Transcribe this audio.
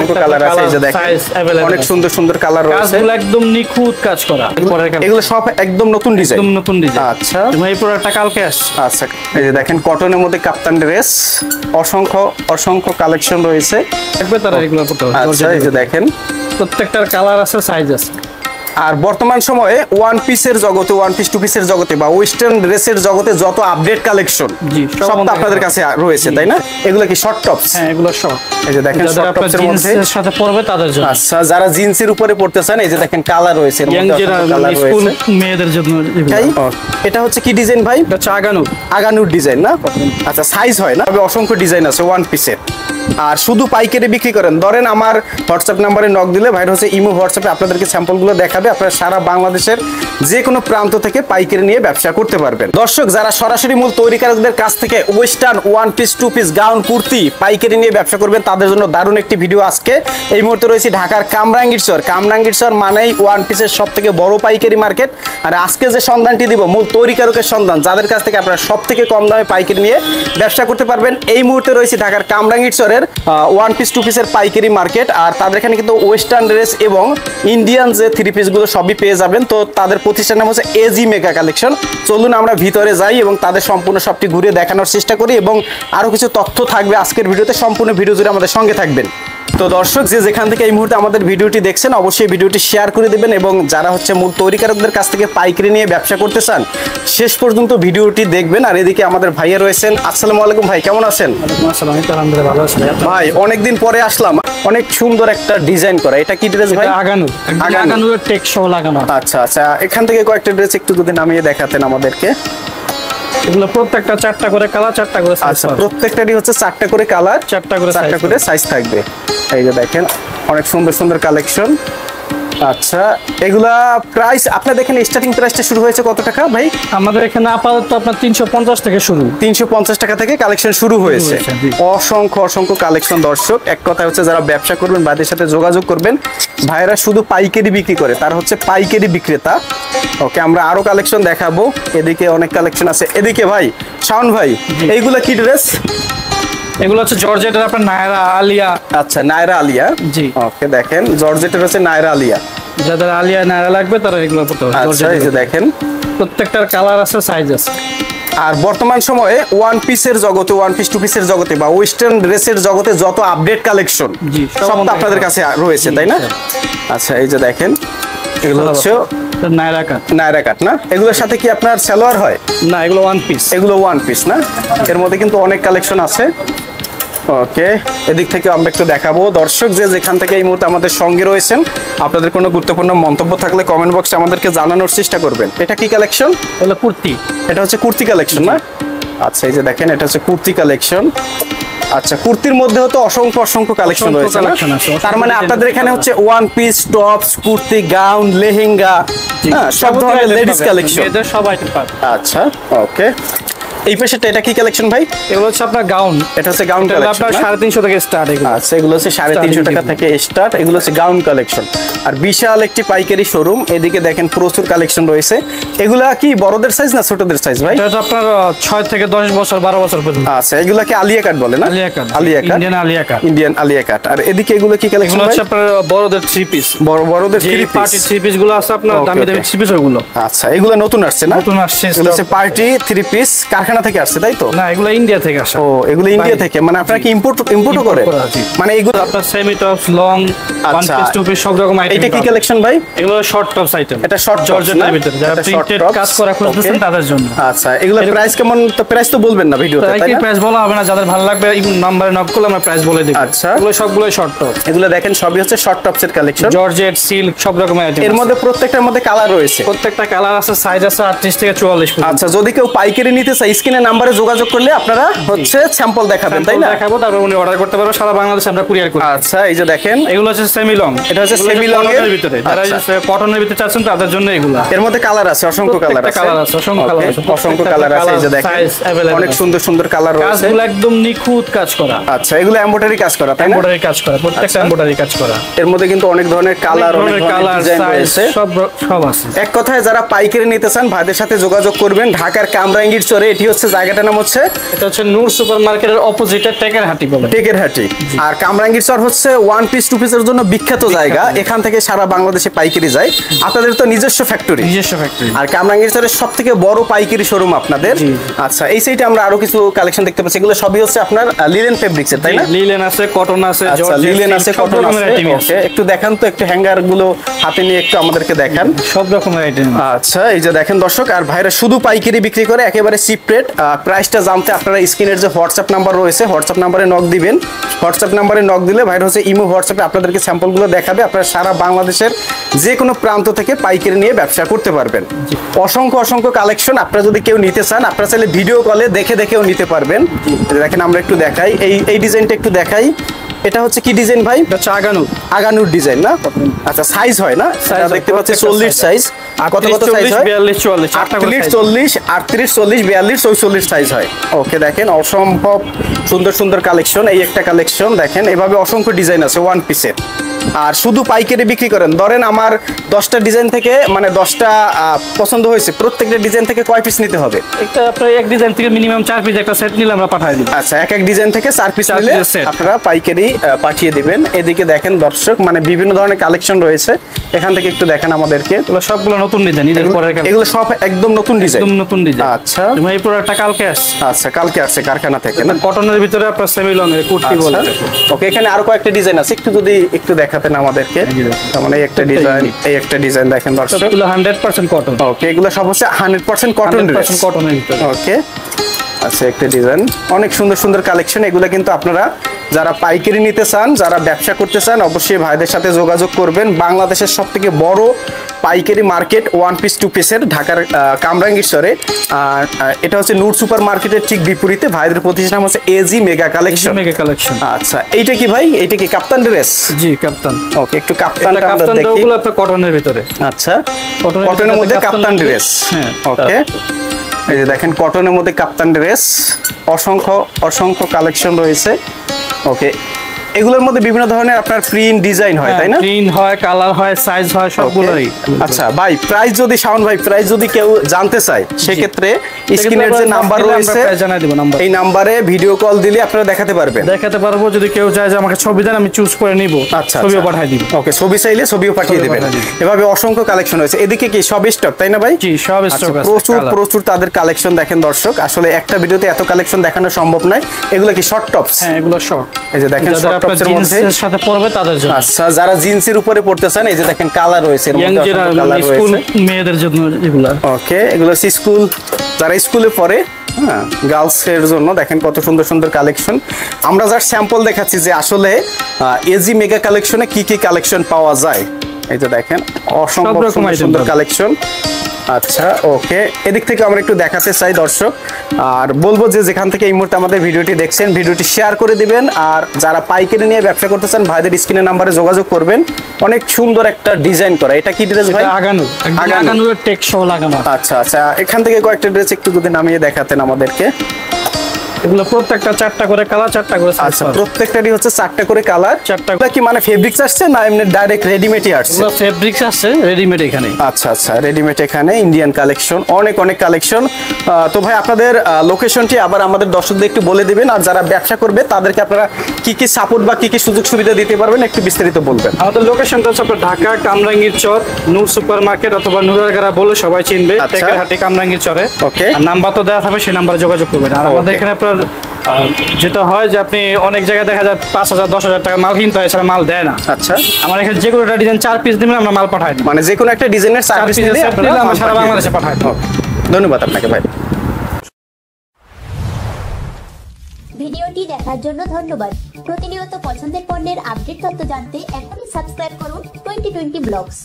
অসংখ্য কালার আছে, এই যে দেখেন অনেক সুন্দর সুন্দর কালার রয়েছে, কাজগুলো একদম নিখুঁত কাজ করা। এগুলো সব একদম নতুন ডিজাইন, একদম নতুন ডিজাইন। আচ্ছা ভাই প্রোডাক্টটা কালকে আসছে। আচ্ছা, এই যে দেখেন কটনের মধ্যে কাপ্তান ড্রেস, অসংখ্য অসংখ্য কালেকশন রয়েছে, থাকবে তারা এগুলো করতে হবে। আচ্ছা এই যে দেখেন প্রত্যেকটার কালার আছে, সাইজ আছে। আর বর্তমান সময়ে ওয়ান পিসের জগতে, ওয়ান পিস টু পিসের জগতে বা ওয়েস্টার্ন ড্রেসের জগতে যত আপডেট কালেকশন সব আপনাদের কাছে রয়েছে, তাই না? এগুলো কি শর্ট টপস? হ্যাঁ, এগুলো শর্ট। এই যে দেখেন শর্ট টপসের মধ্যে সাথে পরবে তাদের জন্য। আচ্ছা, যারা জিন্সের উপরে পড়তে চান, এই যে দেখেন কালার রয়েছে, এর মধ্যে কালার স্কুল রয়েছে মেয়েদের জন্য। এটা হচ্ছে কি ডিজাইন ভাই? এটা হচ্ছে আগানুর, আগানুর ডিজাইন না? আচ্ছা, সাইজ হয় না, তবে অসংখ্য ডিজাইন আছে ওয়ান পিসের। আর শুধু পাইকারি বিক্রি করেন, ধরেন আমার হোয়াটসঅ্যাপ নাম্বারে নক দিলে ভাইরা হচ্ছে ইমো হোয়াটসঅ্যাপে আপনাদেরকে স্যাম্পলগুলো দেখাবে, আপনারা সারা বাংলাদেশের যে কোনো প্রান্ত থেকে পাইকারি নিয়ে ব্যবসা করতে পারবেন। দর্শক, যারা সরাসরি মূল তৈরিকারকদের কাছ থেকে western one piece, two piece, gown, kurti পাইকারি নিয়ে ব্যবসা করবেন, তাদের জন্য দারুণ একটি ভিডিও আজকে। এই মুহূর্তে রয়েছে ঢাকার কামরাঙ্গীরচর। কামরাঙ্গীরচর মানেই ওয়ান পিসের সব থেকে বড় পাইকারি মার্কেট। আর আজকে যে সন্ধানটি দিব, মূল তৈরিকারকের সন্ধান, যাদের কাছ থেকে আপনারা সব থেকে কম দামে পাইকারি নিয়ে ব্যবসা করতে পারবেন। এই মুহূর্তে রয়েছে ঢাকার কামরাঙ্গীরচরের ওয়ান পিস, টু পিসের পাইকারি মার্কেট। আর তাদের এখানে কিন্তু ওয়েস্টার্ন ড্রেস এবং ইন্ডিয়ান যে থ্রি পিসগুলো সবই পেয়ে যাবেন। তো তাদের প্রতিষ্ঠানের নাম হচ্ছে এজি মেগা কালেকশন। চলুন আমরা ভিতরে যাই এবং তাদের সম্পূর্ণ সবটি ঘুরে দেখানোর চেষ্টা করি, এবং আরো কিছু তথ্য থাকবে আজকের ভিডিওতে। সম্পূর্ণ ভিডিও জুড়ে আমাদের সঙ্গে থাকবেন। তো দর্শক, যে যেখান থেকে এই মুহূর্তে আমাদের ভিডিওটি দেখছেন, অবশ্যই ভিডিওটি শেয়ার করে দেবেন, এবং যারা হচ্ছে মূল তৈরিকারকদের কাছ থেকে পাইকারি নিয়ে ব্যবসা করতে চান, শেষ পর্যন্ত ভিডিওটি দেখবেন। আর এদিকে আমাদের ভাইয়া রয়েছেন। আসসালামু আলাইকুম ভাই, কেমন আছেন? আলহামদুলিল্লাহ ভালো আছি ভাই। অনেকদিন পরে আসলাম, অনেক সুন্দর একটা ডিজাইন করা। এটা কি ড্রেস ভাই? আগানুর, আগানুরের টেক্সও লাগানো। আচ্ছা আচ্ছা, এখান থেকে কয়েকটা ড্রেস একটু যদি নামিয়ে দেখাতেন আমাদেরকে। এগুলো প্রত্যেকটা 4টা করে কালার, 4টা করে সাইজ। আচ্ছা, প্রত্যেকটারই হচ্ছে 4টা করে কালার, 4টা করে সাইজ থাকবে। এই যে দেখেন অনেক সুন্দর সুন্দর কালেকশন। আচ্ছা, এগুলা প্রাইস আপনার দেখেন, স্টার্টিং প্রাইসটা শুরু হয়েছে কত টাকা ভাই? আমাদের এখানে আপাতত আপনার 350 থেকে শুরু, 350 টাকা থেকে কালেকশন শুরু হয়েছে। অসংখ্য অসংখ্য কালেকশন। দর্শক, এক কথা হচ্ছে যারা ব্যবসা করবেন ভাইদের সাথে যোগাযোগ করবেন। ভাইরা শুধু পাইকারি বিক্রি করে, তার হচ্ছে পাইকারি বিক্রেতা। ওকে, আমরা আরো কালেকশন দেখাবো। এদিকে অনেক কালেকশন আছে। এদিকে ভাই শাওন ভাই, এইগুলা কি ড্রেস? এগুলো হচ্ছে জর্জেটের আপনার নায়রা আলিয়া। আচ্ছা, নায়রা আলিয়া। জি, ওকে, দেখেন জর্জেটের হচ্ছে নায়রা আলিয়া। যাদের আলিয়া নায়রা লাগবে তারা এগুলো পড়তে হবে। আচ্ছা, এই যে দেখেন প্রত্যেকটার কালার আছে, সাইজ আছে। আর বর্তমান সময়ে ওয়ান পিসের জগতে, ওয়ান পিস, টু পিসের জগতে বা ওয়েস্টার্ন ড্রেসের জগতে যত আপডেট কালেকশন সব আপনাদের কাছে রয়েছে, তাই না? আচ্ছা, এই যে দেখেন এগুলো হচ্ছে নায়রা কাট। নায়রা কাট না? এগুলোর সাথে কি আপনার সালোয়ার হয়? না, এগুলো ওয়ান পিস। এগুলো ওয়ান পিস না? এর মধ্যে কিন্তু অনেক কালেকশন আছে। ওকে, এদিক থেকে আমরা একটু দেখাবো। দর্শক, যে যেখান থেকে এই মুহূর্তে আমাদের সঙ্গে রয়েছেন, আপনাদের কোনো গুরুত্বপূর্ণ মন্তব্য থাকলে কমেন্ট বক্সে আমাদেরকে জানানোর চেষ্টা করবেন। এটা কি কালেকশন? এগুলো কুর্তি। এটা হচ্ছে কুর্তি কালেকশন না? আচ্ছা, এই যে দেখেন এটা হচ্ছে কুর্তি কালেকশন। আচ্ছা, কুর্তির মধ্যে তো অসংখ্য অসংখ্য কালেকশন রয়েছে। তার মানে আপনাদের এখানে হচ্ছে one piece, tops, kurti, gown, lehenga, সব ধরনের লেডিস কালেকশন সব আইটেম পাবেন। আচ্ছা, ওকে। এই পাশেটা এটা কি কালেকশন ভাই? এগুলো হচ্ছে আপনার গাউন। এটা হচ্ছে গাউন কালেকশন, আপনার 350 থেকে স্টার্ট। এগুলো আচ্ছা, এগুলো হচ্ছে 350 টাকা থেকে স্টার্ট। এগুলো হচ্ছে গাউন কালেকশন। আর বিশাল একটি পাইকারি শোরুম। এদিকে দেখেন প্রচুর কালেকশন রয়েছে। এগুলা কি বড়দের সাইজ না ছোটদের সাইজ ভাই? এটা আপনার 6 থেকে 10 বছর, 12 বছর পর্যন্ত। আচ্ছা, এগুলা কি আলিয়া কাট বলে না? আলিয়া কাট, আলিয়া কাট, ইন্ডিয়ান আলিয়া কাট, ইন্ডিয়ান আলিয়া কাট। আর এদিকে এগুলো কি কালেকশন? এগুলো হচ্ছে আপনার বড়দের 3 পিস। বড়দের 3 পিস, পার্টি 3 পিস গুলো আছে আপনার, দামি দামি 3 পিস ওগুলো। আচ্ছা, এগুলো নতুন আসছে না? নতুন আসছে। এগুলো হচ্ছে পার্টি 3 পিস, কারখানা থেকে আসছে, তাই তো? না, এগুলো ইন্ডিয়া থেকে আসে। ও, এগুলো ইন্ডিয়া থেকে। মানে আপনারা কি ইম্পোর্টও করে? মানে এগুলো আপনার semi tops, long, one piece, two piece সব রকম আইটেম। এটা কি কালেকশন ভাই? এগুলো শর্ট টপস আইটেম। এটা শর্ট জর্জেটের ভিতরে যারা প্রিন্টেড কাজ করা খুঁজছেন তাদের জন্য। আচ্ছা, এগুলো প্রাইস কেমন? তো প্রাইস তো বলবেন না ভিডিওতে, তাই না? প্রাইস বলা হবে না, যাদের ভালো লাগবে এই নম্বরে নক করলে আমরা প্রাইস বলে দেব। আচ্ছা, এগুলো সবগুলোই শর্ট টপ। এগুলো দেখেন সবই হচ্ছে শর্ট টপসের কালেকশন। জর্জেট, সিল্ক সব রকম আইটেম। এর মধ্যে প্রত্যেকটার মধ্যে কালার রয়েছে। প্রত্যেকটা কালার আছে, সাইজ আছে 38 থেকে 44 পর্যন্ত। আচ্ছা, যদি কেউ পাইকারি নিতে চায়, স্ক্রিনের নম্বরে যোগাযোগ করলে আপনারা হচ্ছে স্যাম্পল দেখাবেন, তাই না? দেখাবো, তারপর উনি অর্ডার করতে পারবে। সারা বাংলাদেশে আমরা কুরিয়ার করি। আচ্ছা, এই যে দেখেন এগুলো হচ্ছে সেমি লং। এটা হচ্ছে সেমি লং এর ভিতরে, যারা কটনের ভিতরে চাচ্ছেন তাদের জন্য এগুলো। এর মধ্যে কালার আছে, অসংখ্য কালার আছে, অসংখ্য কালার আছে। এই যে দেখেন অনেক সুন্দর সুন্দর কালার রয়েছে। কাজগুলো একদম নিখুঁত কাজ করা। আচ্ছা, এগুলো এমব্রয়ডারি কাজ করা, তাই না? এমব্রয়ডারি কাজ করা, প্রত্যেকটা এমব্রয়ডারি কাজ করা। এর মধ্যে কিন্তু অনেক ধরনের কালার, অনেক ধরনের ডিজাইন রয়েছে, সব আছে। এক কথায় যারা পাইকারি নিতে চান ভাইদের সাথে যোগাযোগ করবেন। ঢাকার কামরাঙ্গীরচরে এটি হচ্ছে জায়গাটার নাম হচ্ছে এটা হচ্ছে নূর সুপার মার্কেটের অপোজিটে টেকেরহাটি বলে। টেকেরহাটি। আর কামরাঙ্গীর চর হচ্ছে ওয়ান পিস টু পিসের জন্য বিখ্যাত জায়গা, এখান থেকে সারা বাংলাদেশে পাইকারি যায়। আপনাদের তো নিজস্ব ফ্যাক্টরি, আর কামরাঙ্গীর চরের সব থেকে বড় পাইকারি শোরুম আপনাদের। আচ্ছা, এই সাইডে আমরা আরো কিছু কালেকশন দেখতে পাচ্ছি, এগুলো সবই হচ্ছে আপনার লিলেন ফেব্রিক্স এর, তাই না? লিলেন আছে, কটন আছে, লিলেন আছে, কটন আছে। ওকে, একটু দেখান তো, একটু হ্যাঙ্গার গুলো হাতে নিয়ে একটু আমাদেরকে দেখান। সব রকমের আইটেম। আচ্ছা, এই যে দেখেন দর্শক, আর ভাইরা শুধু পাইকারি বিক্রি করে, একেবারে চিপ রেট। প্রাইসটা জানতে আপনারা স্ক্রিনের যে হোয়াটসঅ্যাপ নাম্বার রয়েছে, হোয়াটসঅ্যাপ নাম্বারে নক দিবেন। হোয়াটসঅ্যাপ নাম্বারে নক দিলে ভাইরা হচ্ছে ইমো হোয়াটসঅ্যাপে আপনাদেরকে স্যাম্পলগুলো দেখাবে। আপনারা সারা বাংলাদেশের যে কোনো প্রান্ত থেকে পাইকারি নিয়ে ব্যবসা করতে পারবেন। অসংখ্য অসংখ্য কালেকশন। আপনারা যদি কেউ নিতে চান, আপনারা চাইলে ভিডিও কলে দেখে দেখেও নিতে পারবেন। দেখেন আমরা একটু দেখাই, এই ডিজাইনটা একটু দেখাই। এটা হচ্ছে কি ডিজাইন ভাই? এটা হচ্ছে আগানুর ডিজাইন না? আচ্ছা, সাইজ হয় না? দেখতে পাচ্ছি 40 সাইজ। আর কত কত সাইজ হয়? 42 44 48 40 38 40 42 44 সাইজ হয়। ওকে, দেখেন অসম্ভব সুন্দর সুন্দর কালেকশন। এই একটা কালেকশন দেখেন, এভাবে অসংখ্য ডিজাইন আছে ওয়ান পিসের। আর শুধু পাইকারি বিক্রি করেন, ধরেন আমার 10টা ডিজাইন থেকে, মানে 10টা পছন্দ হয়েছে, প্রত্যেকটা ডিজাইন থেকে কয় পিস নিতে হবে? এটা আপনার এক ডিজাইন থেকে মিনিমাম 4 পিস একটা সেট নিলে আমরা পাঠিয়ে দিব। আচ্ছা, এক ডিজাইন থেকে 4 পিস নিলে আপনারা পাইকারি পাঠিয়ে দিবেন। এদিকে দেখেন দর্শক, মানে বিভিন্ন ধরনের কালেকশন রয়েছে, এখান থেকে একটু দেখেন আমাদেরকে। এগুলো সবগুলো নতুন ডিজাইন, ঈদের পরে এগুলো সব একদম নতুন ডিজাইন, একদম নতুন ডিজাইন। আচ্ছা, তুমি এই প্রোডাক্টটা কালকে আসছে? আচ্ছা, কালকে আসছে কারখানা থেকে না? কটনের ভিতরে আপনার সেমি লং এর কুর্তি বলে। ওকে, এখানে আরো কয়েকটা ডিজাইন আছে, একটু যদি একটু দেখাতেন আমাদেরকে। মানে এই একটা ডিজাইন, এই একটা ডিজাইন দেখেন দর্শক, এগুলো 100% কটন। ওকে, এগুলো সব হচ্ছে 100% কটন ড্রেস, কটনের ভিতরে। ওকে, আচ্ছা, একটা ডিজাইন, অনেক সুন্দর সুন্দর কালেকশন। এগুলো কিন্তু আপনারা যারা পাইকারি নিতে চান, যারা ব্যবসা করতে চান, অবশ্যই ভাইদের সাথে যোগাযোগ করবেন। বাংলাদেশের সব থেকে বড় পাইকারি মার্কেট ওয়ান পিস টু পিসের, ঢাকার কামরাঙ্গীরচরে। আর এটা হচ্ছে নূর সুপার মার্কেটের ঠিক বিপরীতে। ভাইদের প্রতিষ্ঠান হচ্ছে এজি মেগা কালেকশন। আচ্ছা, এইটা কি ভাই? এইটা কি কাপ্তান ড্রেস? জি, কাপ্তান। ওকে, একটু কাপ্তানটা আমরা দেখি। ওগুলো আপনার কটনের ভিতরে। আচ্ছা, কটনের মধ্যে কাপ্তান ড্রেস। হ্যাঁ, ওকে, এই যে দেখেন কটনের মধ্যে কাপ্তান ড্রেস, অসংখ্য অসংখ্য কালেকশন রয়েছে। ওকে, এগুলোর মধ্যে বিভিন্ন ধরনের আপনার প্রিন্ট ডিজাইন হয়, তাই না? প্রিন্ট হয়, কালার হয়, সাইজ হয়, সবগুলোই। আচ্ছা ভাই, প্রাইস যদি শাওন ভাই, প্রাইস যদি কেউ জানতে চায়, সেক্ষেত্রে স্ক্রিনের যে নাম্বার রয়েছে এই নাম্বারে ভিডিও কল দিলে আপনারা দেখাতে পারবো। যদি কেউ চায় যে আমাকে ছবি দেন, আমি চুজ করে নিব। আচ্ছা, ছবিও পাঠিয়ে দিব। ওকে, ছবি চাইলে ছবিও পাঠিয়ে দিবেন। এভাবে অসংখ্য কালেকশন হয়েছে। এদিকে কি সব স্টক, তাই না ভাই? জি, সব স্টক আছে। প্রচুর প্রচুর তাদের কালেকশন দেখেন দর্শক। আসলে একটা ভিডিওতে এত কালেকশন দেখানো সম্ভব নয়। এগুলো কি শর্ট টপস? হ্যাঁ, এগুলো শর্ট। এই যে দেখেন শর্ট টপসের মধ্যে সাথে পরবে তাদের জন্য। আচ্ছা, যারা জিন্সের উপরে পড়তে চান, এই যে দেখেন কালার রয়েছে, এর মধ্যে কালার রয়েছে, স্কুল মেয়েদের জন্য এগুলো। ওকে, এগুলো স্কুল, যারা স্কুলে পড়ে, হ্যাঁ, গার্লস এর জন্য দেখেন কত সুন্দর সুন্দর কালেকশন। আমরা যার স্যাম্পল দেখাচ্ছি যে আসলে এজি মেগা কালেকশনে কি কি কালেকশন পাওয়া যায়। এই যে দেখেন অসংখ্য সুন্দর কালেকশন। আচ্ছা, ওকে, এদিক থেকে আমরা একটু দেখাতে চাই দর্শক। আর বলবো যে যেখান থেকে এই মুহূর্তে আমাদের ভিডিওটি দেখছেন, ভিডিওটি শেয়ার করে দিবেন। আর যারা পাইকারি নিয়ে ব্যবসা করতে চান, ভাইদের স্ক্রিনের নাম্বারে যোগাযোগ করবেন। অনেক সুন্দর একটা ডিজাইন করা। এটা কি ড্রেস ভাই? আগানুর টেক সহ লাগানো। আচ্ছা আচ্ছা, এখান থেকে কয়েকটা ড্রেস একটু যদি নামিয়ে দেখাতেন আমাদেরকে। এগুলো প্রত্যেকটা 4টা করে কালার, 4টা করে। আচ্ছা, প্রত্যেকটারই হচ্ছে 4টা করে কালার, 4টা। কি মানে ফেব্রিক্স আসছে না এমনি ডাইরেক্ট রেডিমেডই আসছে? এগুলো ফেব্রিক্স আসছে, রেডিমেড এখানে। আচ্ছা আচ্ছা, রেডিমেড এখানে, ইন্ডিয়ান কালেকশন, অনেক অনেক কালেকশন। তো ভাই, আপনাদের লোকেশনটি আবার আমাদের দর্শকদের একটু বলে দিবেন। আর যারা ব্যবসা করবে তাদেরকে আপনারা কি কি সাপোর্ট বা কি কি সুযোগ সুবিধা দিতে পারবেন, একটু বিস্তারিত বলবেন। আমাদের লোকেশনটা হচ্ছে ঢাকা কামরাঙ্গীর চর, নূর সুপার মার্কেট অথবা নুরাগাড়া বলে সবাই চিনবে। টেকেরহাটি কামরাঙ্গীর চরে। ওকে, নাম্বার তো দেওয়া থাকবে, সেই নাম্বারে যোগাযোগ করবেন। আর আমাদের এখানে আপনার যেটা হয় যে আপনি অনেক জায়গায় দেখা যায় 5,000 10,000 টাকা মাল কিনতে হয়, এছাড়া মাল দেয় না। আচ্ছা, আমার এখানে যে কোনো একটা ডিজাইন 4 পিস দিবেন, আমরা মাল পাঠাই দিই। মানে যে কোনো একটা ডিজাইনের 4 পিস দিলে আমরা সারা বাংলাদেশে পাঠাই দিই। ধন্যবাদ আপনাকে ভাই। ভিডিওটি দেখার জন্য ধন্যবাদ। প্রতিনিয়ত পছন্দের পণ্যের আপডেট তথ্য জানতে এখনই সাবস্ক্রাইব করুন 2020 ব্লগস।